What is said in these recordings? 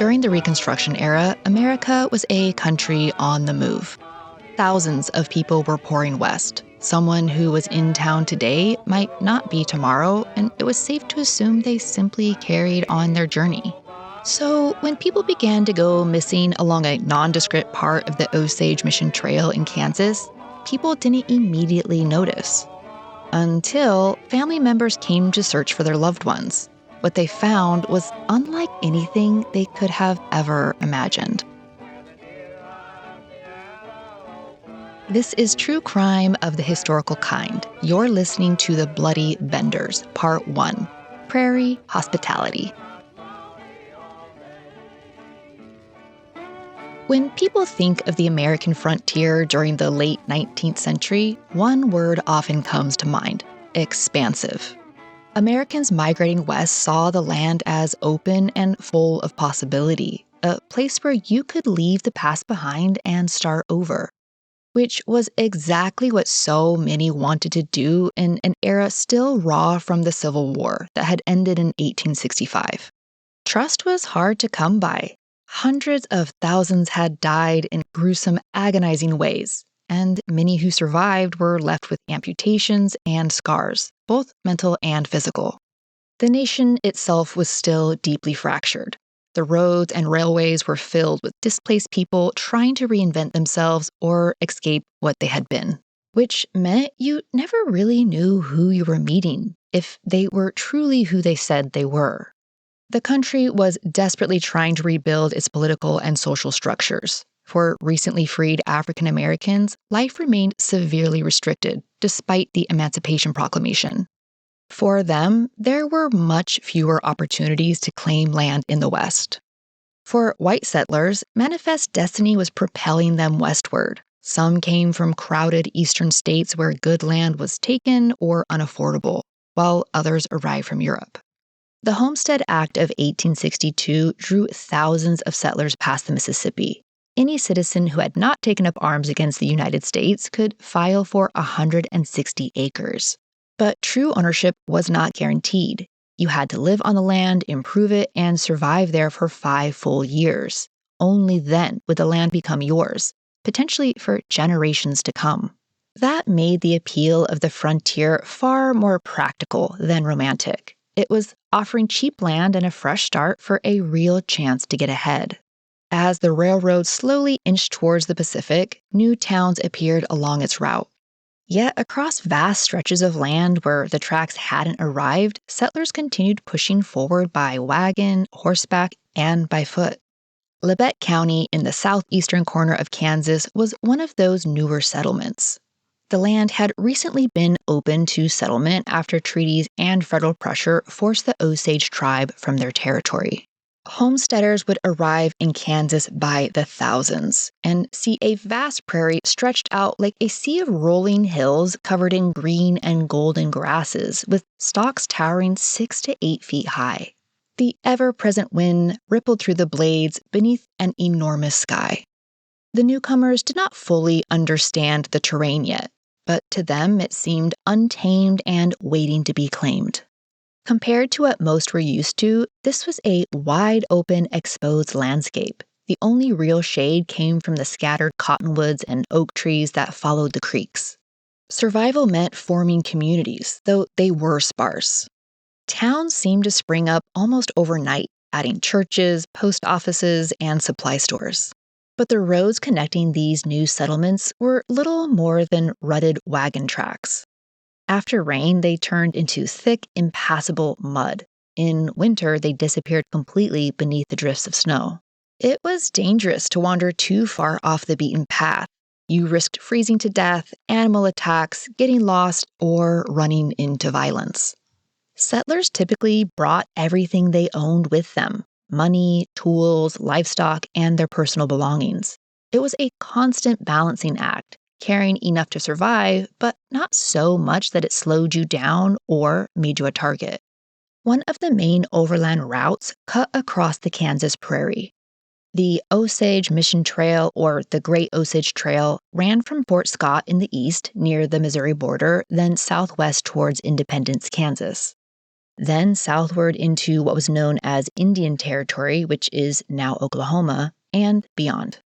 During the Reconstruction era, America was a country on the move. Thousands of people were pouring west. Someone who was in town today might not be tomorrow, and it was safe to assume they simply carried on their journey. So, when people began to go missing along a nondescript part of the Osage Mission Trail in Kansas, people didn't immediately notice. Until family members came to search for their loved ones. What they found was unlike anything they could have ever imagined. This is True Crime of the Historical Kind. You're listening to The Bloody Vendors, Part 1, Prairie Hospitality. When people think of the American frontier during the late 19th century, one word often comes to mind: expansive. Americans migrating west saw the land as open and full of possibility, a place where you could leave the past behind and start over, which was exactly what so many wanted to do in an era still raw from the Civil War that had ended in 1865. Trust was hard to come by. Hundreds of thousands had died in gruesome, agonizing ways, and many who survived were left with amputations and scars, both mental and physical. The nation itself was still deeply fractured. The roads and railways were filled with displaced people trying to reinvent themselves or escape what they had been, which meant you never really knew who you were meeting, if they were truly who they said they were. The country was desperately trying to rebuild its political and social structures. For recently freed African Americans, life remained severely restricted, despite the Emancipation Proclamation. For them, there were much fewer opportunities to claim land in the West. For white settlers, manifest destiny was propelling them westward. Some came from crowded eastern states where good land was taken or unaffordable, while others arrived from Europe. The Homestead Act of 1862 drew thousands of settlers past the Mississippi. Any citizen who had not taken up arms against the United States could file for 160 acres. But true ownership was not guaranteed. You had to live on the land, improve it, and survive there for 5 full years. Only then would the land become yours, potentially for generations to come. That made the appeal of the frontier far more practical than romantic. It was offering cheap land and a fresh start for a real chance to get ahead. As the railroad slowly inched towards the Pacific, new towns appeared along its route. Yet across vast stretches of land where the tracks hadn't arrived, settlers continued pushing forward by wagon, horseback, and by foot. Labette County in the southeastern corner of Kansas was one of those newer settlements. The land had recently been open to settlement after treaties and federal pressure forced the Osage tribe from their territory. Homesteaders would arrive in Kansas by the thousands and see a vast prairie stretched out like a sea of rolling hills covered in green and golden grasses, with stalks towering 6 to 8 feet high. The ever-present wind rippled through the blades beneath an enormous sky. The newcomers did not fully understand the terrain yet, but to them it seemed untamed and waiting to be claimed. Compared to what most were used to, this was a wide-open, exposed landscape. The only real shade came from the scattered cottonwoods and oak trees that followed the creeks. Survival meant forming communities, though they were sparse. Towns seemed to spring up almost overnight, adding churches, post offices, and supply stores. But the roads connecting these new settlements were little more than rutted wagon tracks. After rain, they turned into thick, impassable mud. In winter, they disappeared completely beneath the drifts of snow. It was dangerous to wander too far off the beaten path. You risked freezing to death, animal attacks, getting lost, or running into violence. Settlers typically brought everything they owned with them: money, tools, livestock, and their personal belongings. It was a constant balancing act, carrying enough to survive, but not so much that it slowed you down or made you a target. One of the main overland routes cut across the Kansas Prairie. The Osage Mission Trail, or the Great Osage Trail, ran from Fort Scott in the east near the Missouri border, then southwest towards Independence, Kansas. then southward into what was known as Indian Territory, which is now Oklahoma, and beyond.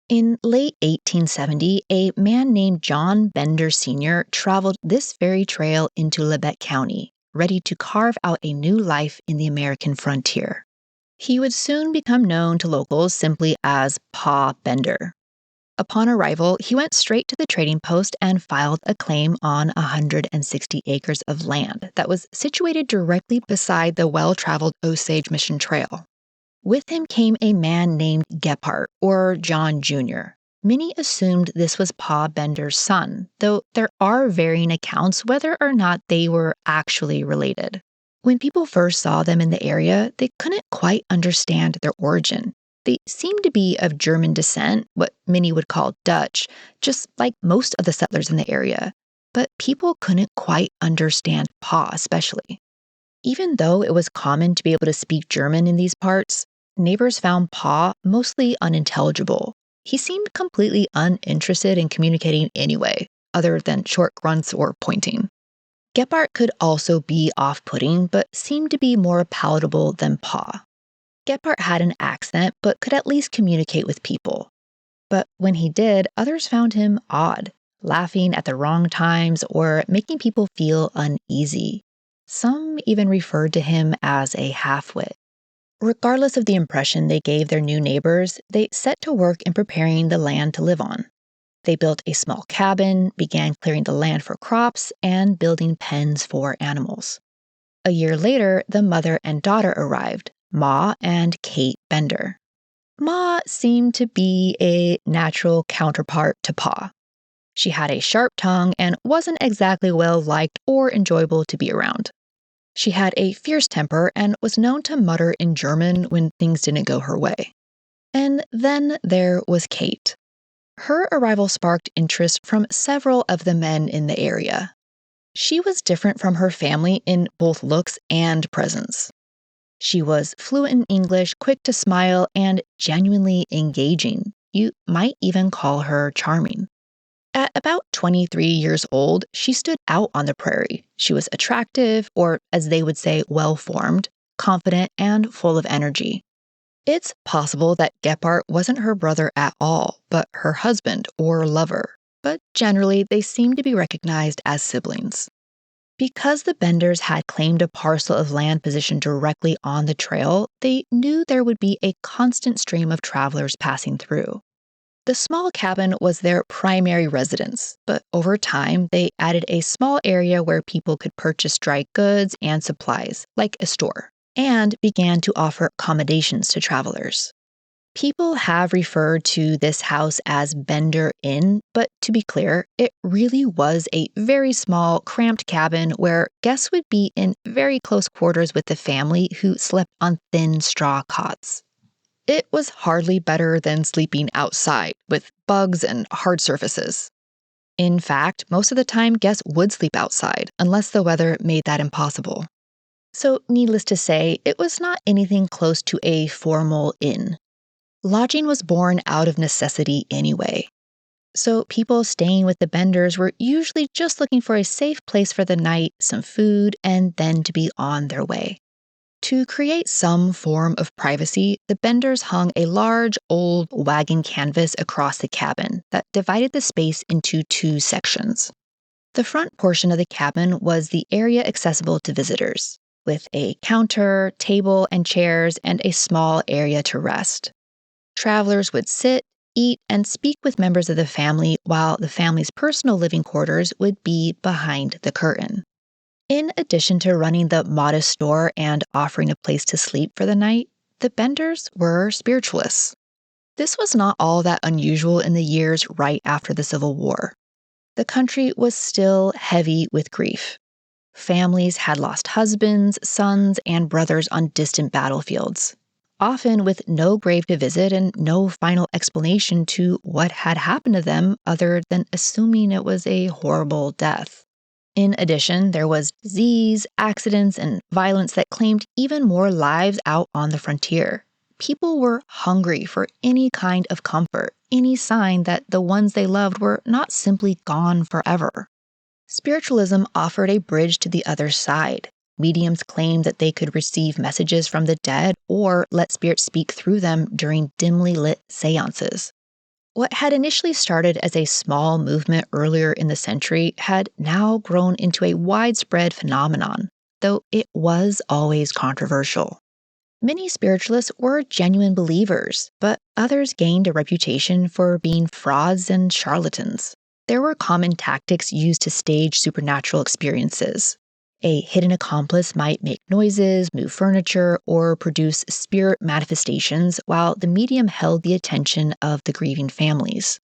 In late 1870, a man named John Bender Sr. traveled this very trail into Labette County, ready to carve out a new life in the American frontier. He would soon become known to locals simply as Pa Bender. Upon arrival, he went straight to the trading post and filed a claim on 160 acres of land that was situated directly beside the well-traveled Osage Mission Trail. With him came a man named Gephardt, or John Jr. Many assumed this was Pa Bender's son, though there are varying accounts whether or not they were actually related. When people first saw them in the area, they couldn't quite understand their origin. They seemed to be of German descent, what many would call Dutch, just like most of the settlers in the area. But people couldn't quite understand Pa especially. Even though it was common to be able to speak German in these parts, neighbors found Pa mostly unintelligible. He seemed completely uninterested in communicating anyway, other than short grunts or pointing. Gephardt could also be off-putting, but seemed to be more palatable than Pa. Gephardt had an accent, but could at least communicate with people. But when he did, others found him odd, laughing at the wrong times or making people feel uneasy. Some even referred to him as a half-wit. Regardless of the impression they gave their new neighbors, they set to work in preparing the land to live on. They built a small cabin, began clearing the land for crops, and building pens for animals. A year later, the mother and daughter arrived, Ma and Kate Bender. Ma seemed to be a natural counterpart to Pa. She had a sharp tongue and wasn't exactly well-liked or enjoyable to be around. She had a fierce temper and was known to mutter in German when things didn't go her way. And then there was Kate. Her arrival sparked interest from several of the men in the area. She was different from her family in both looks and presence. She was fluent in English, quick to smile, and genuinely engaging. You might even call her charming. At about 23 years old, she stood out on the prairie. She was attractive, or as they would say, well-formed, confident, and full of energy. It's possible that Gephardt wasn't her brother at all, but her husband or lover. But generally, they seem to be recognized as siblings. Because the Benders had claimed a parcel of land positioned directly on the trail, they knew there would be a constant stream of travelers passing through. The small cabin was their primary residence, but over time, they added a small area where people could purchase dry goods and supplies, like a store, and began to offer accommodations to travelers. People have referred to this house as Bender Inn, but to be clear, it really was a very small, cramped cabin where guests would be in very close quarters with the family who slept on thin straw cots. It was hardly better than sleeping outside with bugs and hard surfaces. In fact, most of the time guests would sleep outside unless the weather made that impossible. So needless to say, it was not anything close to a formal inn. Lodging was born out of necessity anyway. So people staying with the Benders were usually just looking for a safe place for the night, some food, and then to be on their way. To create some form of privacy, the Benders hung a large, old wagon canvas across the cabin that divided the space into two sections. The front portion of the cabin was the area accessible to visitors, with a counter, table, and chairs, and a small area to rest. Travelers would sit, eat, and speak with members of the family, while the family's personal living quarters would be behind the curtain. In addition to running the modest store and offering a place to sleep for the night, the Benders were spiritualists. This was not all that unusual in the years right after the Civil War. The country was still heavy with grief. Families had lost husbands, sons, and brothers on distant battlefields, often with no grave to visit and no final explanation to what had happened to them other than assuming it was a horrible death. In addition, there was disease, accidents, and violence that claimed even more lives out on the frontier. People were hungry for any kind of comfort, any sign that the ones they loved were not simply gone forever. Spiritualism offered a bridge to the other side. Mediums claimed that they could receive messages from the dead or let spirits speak through them during dimly lit seances. What had initially started as a small movement earlier in the century had now grown into a widespread phenomenon, though it was always controversial. Many spiritualists were genuine believers, but others gained a reputation for being frauds and charlatans. There were common tactics used to stage supernatural experiences. A hidden accomplice might make noises, move furniture, or produce spirit manifestations while the medium held the attention of the grieving families.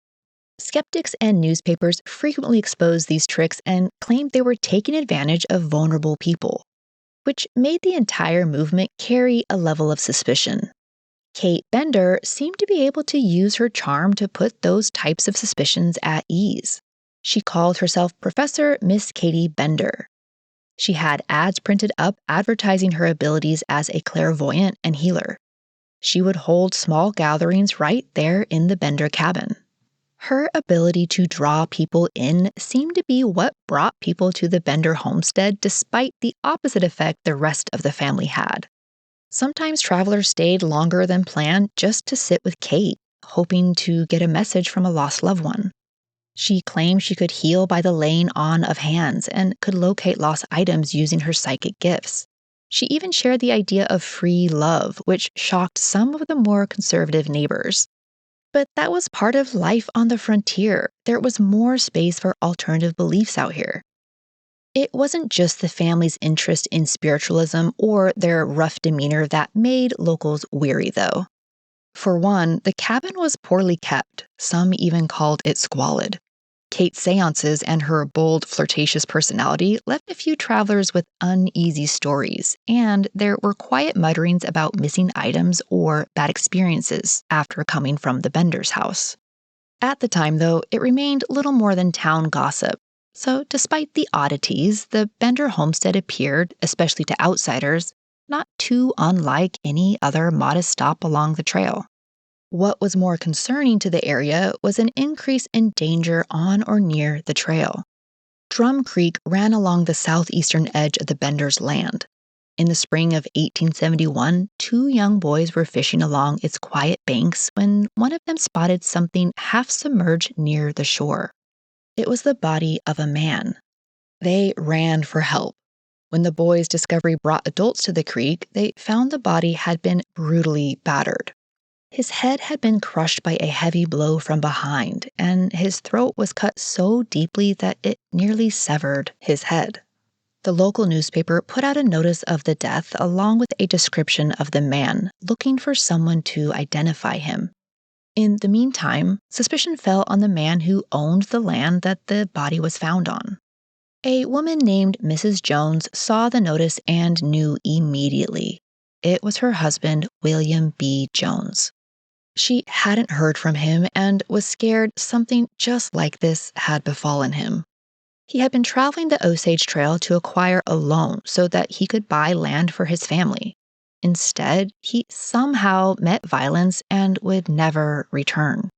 Skeptics and newspapers frequently exposed these tricks and claimed they were taking advantage of vulnerable people, which made the entire movement carry a level of suspicion. Kate Bender seemed to be able to use her charm to put those types of suspicions at ease. She called herself Professor Miss Katie Bender. She had ads printed up advertising her abilities as a clairvoyant and healer. She would hold small gatherings right there in the Bender cabin. Her ability to draw people in seemed to be what brought people to the Bender homestead despite the opposite effect the rest of the family had. Sometimes travelers stayed longer than planned just to sit with Kate, hoping to get a message from a lost loved one. She claimed she could heal by the laying on of hands and could locate lost items using her psychic gifts. She even shared the idea of free love, which shocked some of the more conservative neighbors. But that was part of life on the frontier. There was more space for alternative beliefs out here. It wasn't just the family's interest in spiritualism or their rough demeanor that made locals weary, though. For one, the cabin was poorly kept. Some even called it squalid. Kate's seances and her bold, flirtatious personality left a few travelers with uneasy stories, and there were quiet mutterings about missing items or bad experiences after coming from the Bender's house. At the time, though, it remained little more than town gossip. So despite the oddities, the Bender homestead appeared, especially to outsiders, not too unlike any other modest stop along the trail. What was more concerning to the area was an increase in danger on or near the trail. Drum Creek ran along the southeastern edge of the Bender's land. In the spring of 1871, two young boys were fishing along its quiet banks when one of them spotted something half submerged near the shore. It was the body of a man. They ran for help. When the boys' discovery brought adults to the creek, they found the body had been brutally battered. His head had been crushed by a heavy blow from behind, and his throat was cut so deeply that it nearly severed his head. The local newspaper put out a notice of the death along with a description of the man, looking for someone to identify him. In the meantime, suspicion fell on the man who owned the land that the body was found on. A woman named Mrs. Jones saw the notice and knew immediately. It was her husband, William B. Jones. She hadn't heard from him and was scared something just like this had befallen him. He had been traveling the Osage Trail to acquire a loan so that he could buy land for his family. Instead, he somehow met violence and would never return.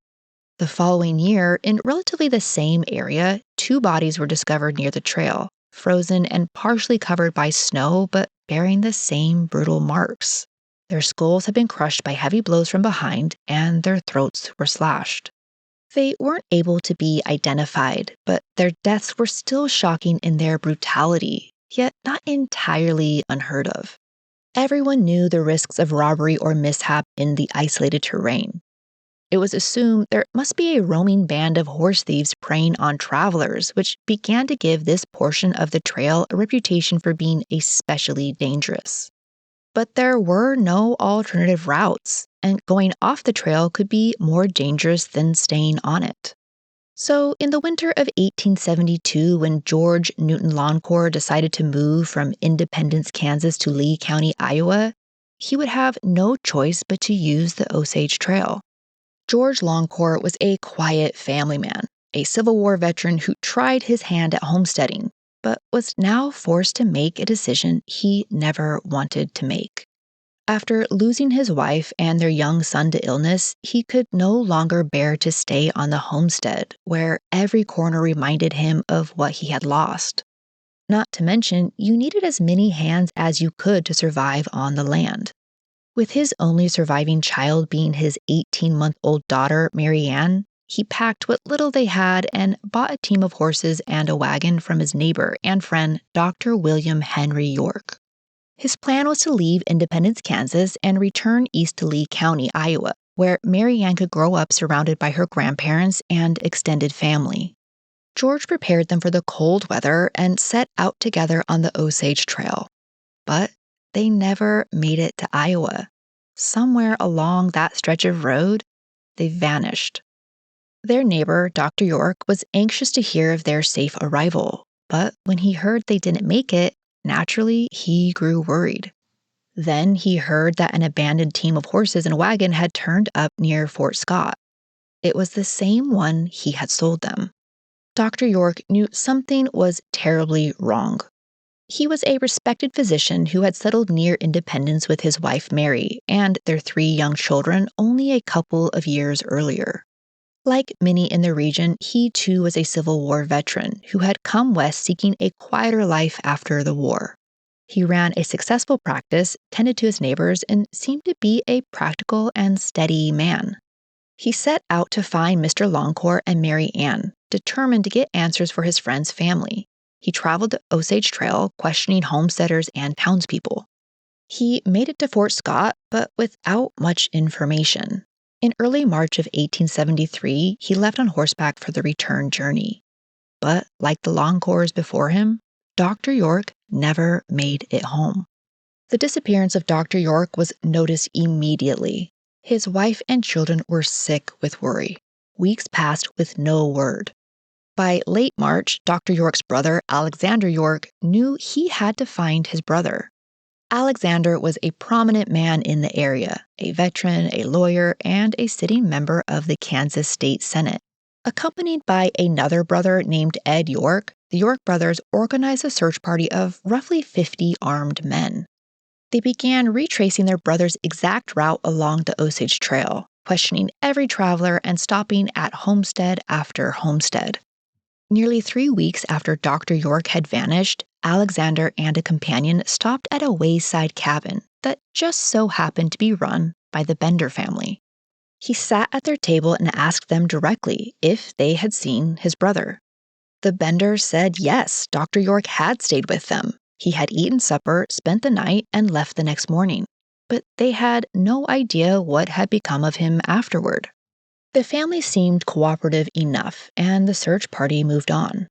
The following year, in relatively the same area, two bodies were discovered near the trail, frozen and partially covered by snow, but bearing the same brutal marks. Their skulls had been crushed by heavy blows from behind, and their throats were slashed. They weren't able to be identified, but their deaths were still shocking in their brutality, yet not entirely unheard of. Everyone knew the risks of robbery or mishap in the isolated terrain. It was assumed there must be a roaming band of horse thieves preying on travelers, which began to give this portion of the trail a reputation for being especially dangerous. But there were no alternative routes, and going off the trail could be more dangerous than staying on it. So, in the winter of 1872, when George Newton Loncourt decided to move from Independence, Kansas to Lee County, Iowa, he would have no choice but to use the Osage Trail. George Loncourt was a quiet family man, a Civil War veteran who tried his hand at homesteading, but was now forced to make a decision he never wanted to make. After losing his wife and their young son to illness, he could no longer bear to stay on the homestead, where every corner reminded him of what he had lost. Not to mention, you needed as many hands as you could to survive on the land. With his only surviving child being his 18-month-old daughter, Mary Ann, he packed what little they had and bought a team of horses and a wagon from his neighbor and friend, Dr. William Henry York. His plan was to leave Independence, Kansas, and return east to Lee County, Iowa, where Mary Ann could grow up surrounded by her grandparents and extended family. George prepared them for the cold weather and set out together on the Osage Trail. But they never made it to Iowa. Somewhere along that stretch of road, they vanished. Their neighbor, Dr. York, was anxious to hear of their safe arrival, but when he heard they didn't make it, naturally, he grew worried. Then he heard that an abandoned team of horses and wagon had turned up near Fort Scott. It was the same one he had sold them. Dr. York knew something was terribly wrong. He was a respected physician who had settled near Independence with his wife Mary and their 3 young children only a couple of years earlier. Like many in the region, he too was a Civil War veteran who had come west seeking a quieter life after the war. He ran a successful practice, tended to his neighbors, and seemed to be a practical and steady man. He set out to find Mr. Longcore and Mary Ann, determined to get answers for his friend's family. He traveled the Osage Trail, questioning homesteaders and townspeople. He made it to Fort Scott, but without much information. In early March of 1873, he left on horseback for the return journey. But like the Longcores before him, Dr. York never made it home. The disappearance of Dr. York was noticed immediately. His wife and children were sick with worry. Weeks passed with no word. By late March, Dr. York's brother, Alexander York, knew he had to find his brother. Alexander was a prominent man in the area, a veteran, a lawyer, and a sitting member of the Kansas State Senate. Accompanied by another brother named Ed York, the York brothers organized a search party of roughly 50 armed men. They began retracing their brother's exact route along the Osage Trail, questioning every traveler and stopping at homestead after homestead. Nearly 3 weeks after Dr. York had vanished, Alexander and a companion stopped at a wayside cabin that just so happened to be run by the Bender family. He sat at their table and asked them directly if they had seen his brother. The Benders said yes, Dr. York had stayed with them. He had eaten supper, spent the night, and left the next morning. But they had no idea what had become of him afterward. The family seemed cooperative enough, and the search party moved on.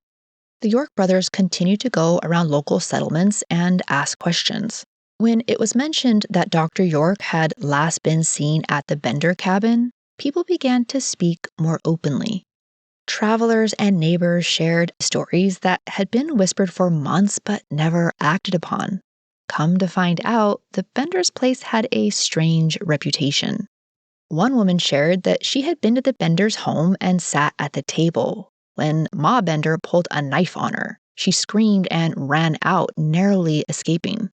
The York brothers continued to go around local settlements and ask questions. When it was mentioned that Dr. York had last been seen at the Bender cabin, people began to speak more openly. Travelers and neighbors shared stories that had been whispered for months but never acted upon. Come to find out, the Benders' place had a strange reputation. One woman shared that she had been to the Benders' home and sat at the table. When Ma Bender pulled a knife on her, she screamed and ran out, narrowly escaping.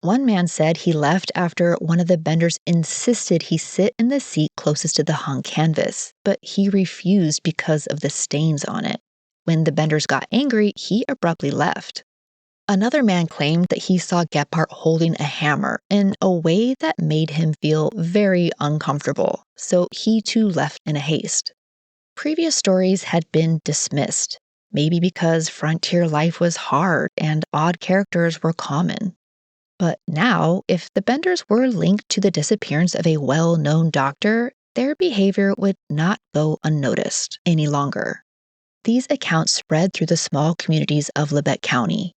One man said he left after one of the Benders insisted he sit in the seat closest to the hung canvas, but he refused because of the stains on it. When the Benders got angry, he abruptly left. Another man claimed that he saw Gephardt holding a hammer in a way that made him feel very uncomfortable, so he too left in a haste. Previous stories had been dismissed, maybe because frontier life was hard and odd characters were common. But now, if the Benders were linked to the disappearance of a well-known doctor, their behavior would not go unnoticed any longer. These accounts spread through the small communities of Labette County.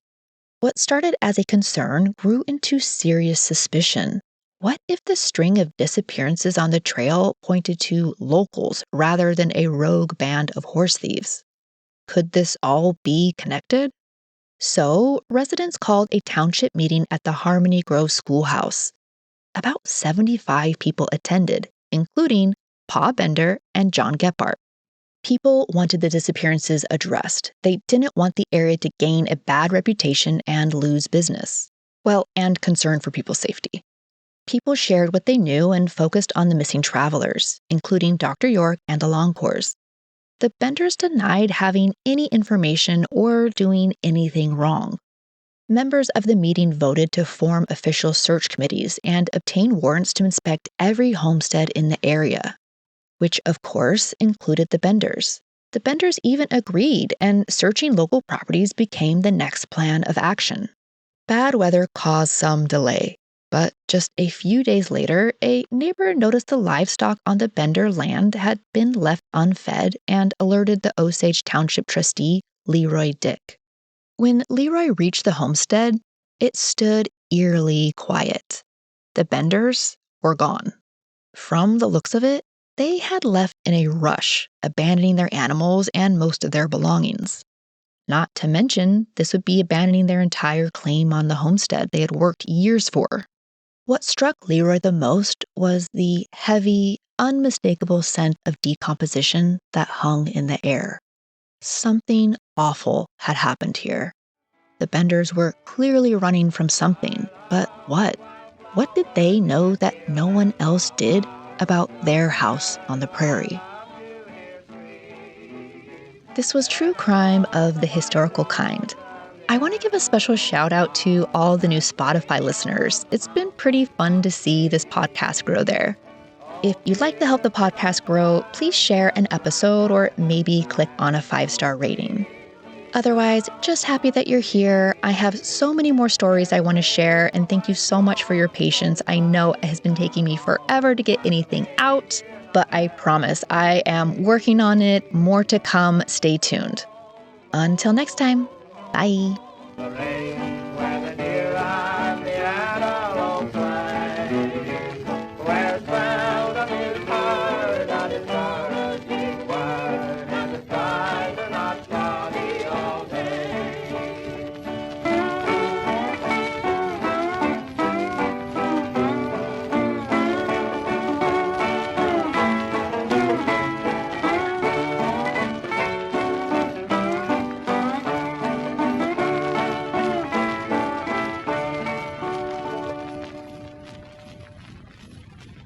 What started as a concern grew into serious suspicion. What if the string of disappearances on the trail pointed to locals rather than a rogue band of horse thieves? Could this all be connected? So, residents called a township meeting at the Harmony Grove Schoolhouse. About 75 people attended, including Pa Bender and John Gephardt. People wanted the disappearances addressed. They didn't want the area to gain a bad reputation and lose business. Well, and concern for people's safety. People shared what they knew and focused on the missing travelers, including Dr. York and the Longcores. The Benders denied having any information or doing anything wrong. Members of the meeting voted to form official search committees and obtain warrants to inspect every homestead in the area, which of course included the Benders. The Benders even agreed, and searching local properties became the next plan of action. Bad weather caused some delay, but just a few days later, a neighbor noticed the livestock on the Bender land had been left unfed and alerted the Osage Township trustee, Leroy Dick. When Leroy reached the homestead, it stood eerily quiet. The Benders were gone. From the looks of it, they had left in a rush, abandoning their animals and most of their belongings. Not to mention, this would be abandoning their entire claim on the homestead they had worked years for. What struck Leroy the most was the heavy, unmistakable scent of decomposition that hung in the air. Something awful had happened here. The Benders were clearly running from something, but what? What did they know that no one else did about their house on the prairie? This was true crime of the historical kind. I want to give a special shout out to all the new Spotify listeners. It's been pretty fun to see this podcast grow there. If you'd like to help the podcast grow, please share an episode or maybe click on a 5-star rating. Otherwise, just happy that you're here. I have so many more stories I want to share, and thank you so much for your patience. I know it has been taking me forever to get anything out, but I promise I am working on it. More to come. Stay tuned. Until next time, bye.